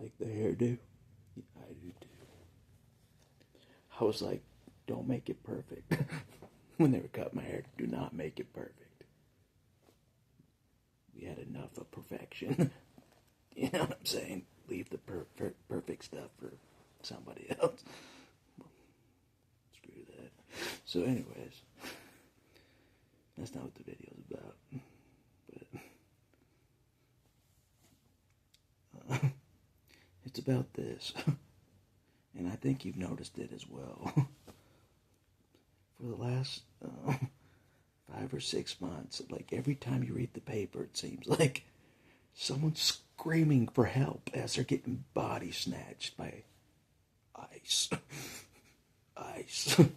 Like the hairdo? Yeah, I do too. I was like, don't make it perfect. When they were cutting my hair, do not make it perfect. We had enough of perfection. You know what I'm saying? Leave the perfect stuff for somebody else. Screw that. So, anyways, that's not what the video's about. But it's about this. And I think you've noticed it as well. For the last 5 or 6 months, like every time you read the paper, it seems like someone's screaming for help as they're getting body snatched by ICE. ICE. The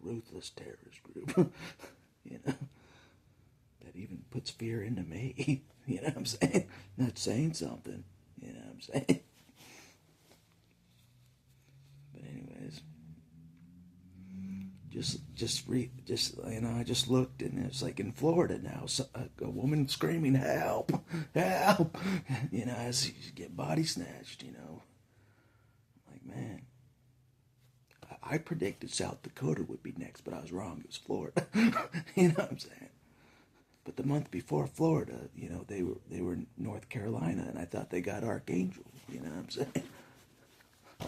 ruthless terrorist group. You know? That even puts fear into me. You know what I'm saying? Not saying something. You know what I'm saying? But anyways, I just looked, and it's like in Florida now, so, a woman screaming help, help, as you get body snatched. I'm like, man, I predicted South Dakota would be next, but I was wrong. It was Florida. You know what I'm saying? But the month before Florida, they were in North Carolina, and I thought they got Archangel. You know what I'm saying?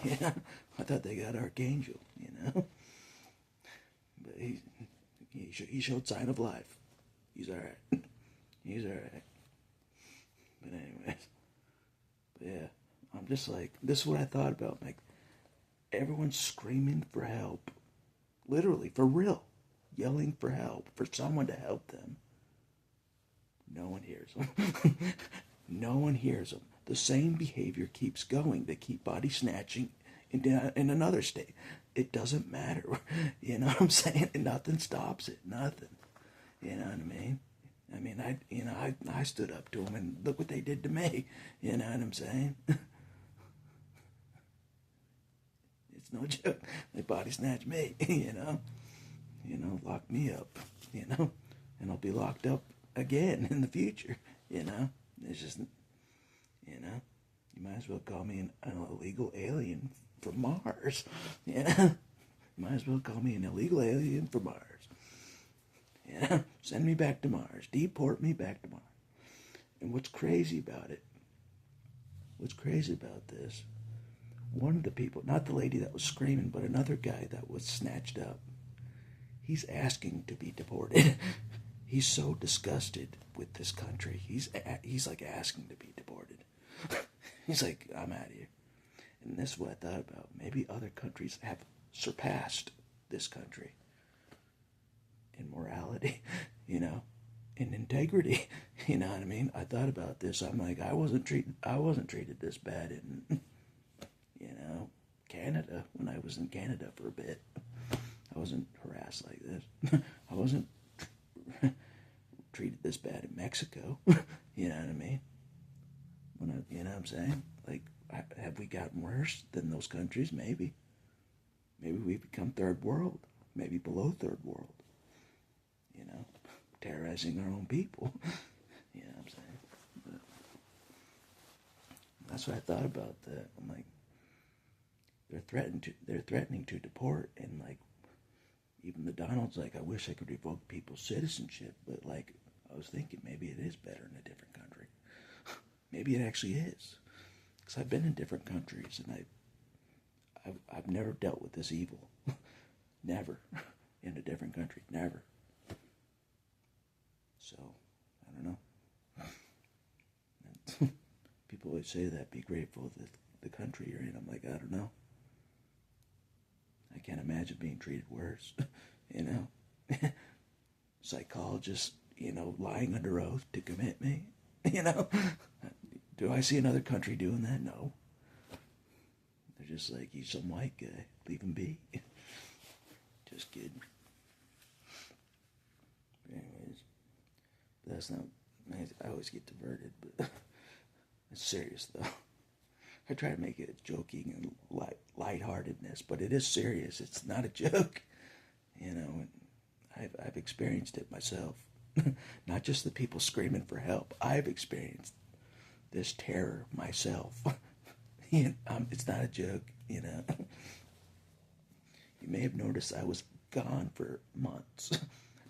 Yeah, I thought they got Archangel. But he showed sign of life. He's all right. He's all right. But anyways, yeah, I'm just like, this is what I thought about. Like, everyone's screaming for help, literally, for real, yelling for help, for someone to help them. No one hears them. No one hears them. The same behavior keeps going. They keep body snatching in another state. It doesn't matter. You know what I'm saying? And nothing stops it. Nothing. You know what I mean? I stood up to them, and look what they did to me. You know what I'm saying? It's no joke. They body snatched me. Lock me up. And I'll be locked up again in the future. It's just, you might as well call me an illegal alien from Mars. You might as well call me an illegal alien from Mars. Send me back to Mars. Deport me back to Mars. And what's crazy about this, one of the people, not the lady that was screaming, but another guy that was snatched up, he's asking to be deported. He's so disgusted with this country. He's like asking to be deported. He's like, I'm out of here. And this is what I thought about. Maybe other countries have surpassed this country in morality, in integrity. You know what I mean? I thought about this. I'm like, I wasn't treated this bad in Canada, when I was in Canada for a bit. I wasn't harassed like this. I wasn't treated this bad in Mexico. You know what I mean? You know what I'm saying? Like, have we gotten worse than those countries? Maybe. Maybe we've become third world. Maybe below third world. Terrorizing our own people. You know what I'm saying? But that's what I thought about that. I'm like, they're threatening to deport, and like, even the Donald's like, I wish I could revoke people's citizenship, but like, I was thinking maybe it is better in a different country. Maybe it actually is, because I've been in different countries, and I've never dealt with this evil. Never. In a different country. Never. So, I don't know. People always say that, be grateful that the country you're in. I'm like, I don't know. I can't imagine being treated worse. Psychologists, lying under oath to commit me. Do I see another country doing that? No. They're just like, he's some white guy. Leave him be. Just kidding. Anyways, that's not. I always get diverted, but it's serious though. I try to make it joking and lightheartedness, but it is serious. It's not a joke, And I've experienced it myself. Not just the people screaming for help. I've experienced this terror myself. It's not a joke, you know. You may have noticed I was gone for months.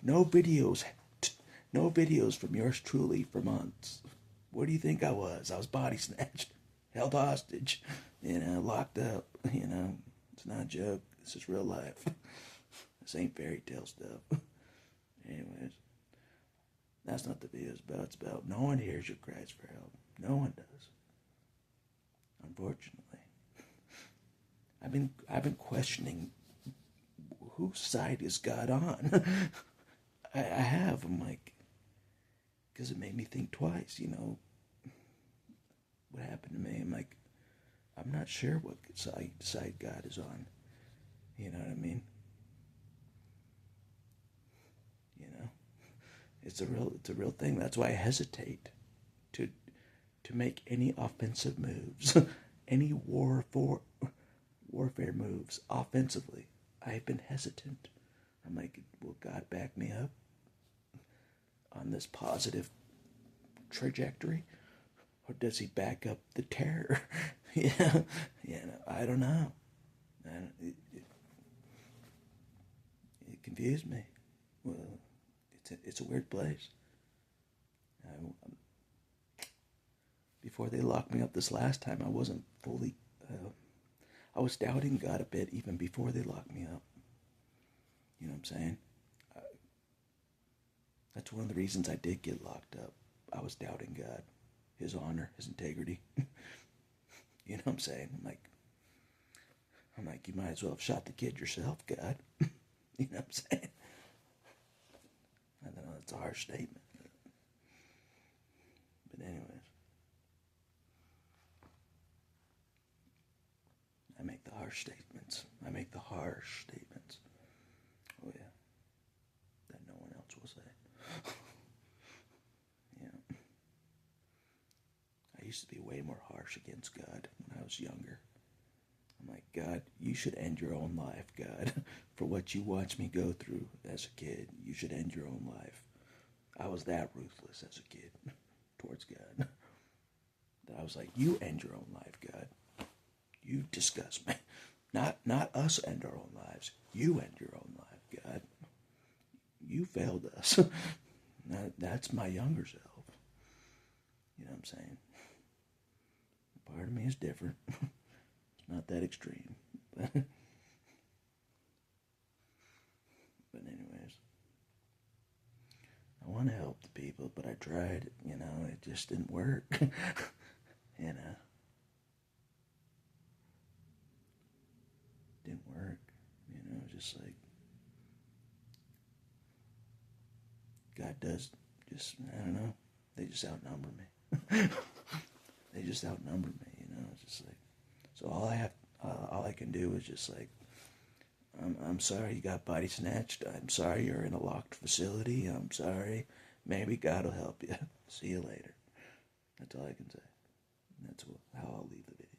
No videos, no videos from yours truly for months. Where do you think I was? I was body snatched, held hostage, locked up. It's not a joke. This is real life. This ain't fairy tale stuff. Anyways, that's not the video is about. It's about no one hears your cries for help. No one does. Unfortunately, I've been questioning whose side is God on. I have. I'm like, because it made me think twice. What happened to me. I'm like, I'm not sure what side God is on. You know what I mean? You know, it's a real thing. That's why I hesitate to make any offensive moves, any warfare moves offensively. I've been hesitant. I'm like, will God back me up on this positive trajectory, or does He back up the terror? I don't know. It confused me. Well, it's a weird place. Before they locked me up this last time, I wasn't fully. I was doubting God a bit even before they locked me up. You know what I'm saying? That's one of the reasons I did get locked up. I was doubting God, His honor, His integrity. You know what I'm saying? I'm like, you might as well have shot the kid yourself, God. You know what I'm saying? I know that's a harsh statement. But anyways. I make the harsh statements. Oh yeah. That no one else will say. Yeah. I used to be way more harsh against God when I was younger. I'm like, God, you should end your own life, God. For what you watched me go through as a kid, you should end your own life. I was that ruthless as a kid towards God. That I was like, you end your own life, God. You disgust me. Not us end our own lives. You end your own life, God. You failed us. That's my younger self. You know what I'm saying? Part of me is different. It's not that extreme. But anyways. I want to help the people, but I tried. It just didn't work. Didn't work. Just like God does. Just, I don't know. They just outnumber me. They just outnumber me. It's just like, so all I can do is just like, I'm sorry you got body snatched. I'm sorry you're in a locked facility. I'm sorry. Maybe God will help you. See you later. That's all I can say. That's how I'll leave the video.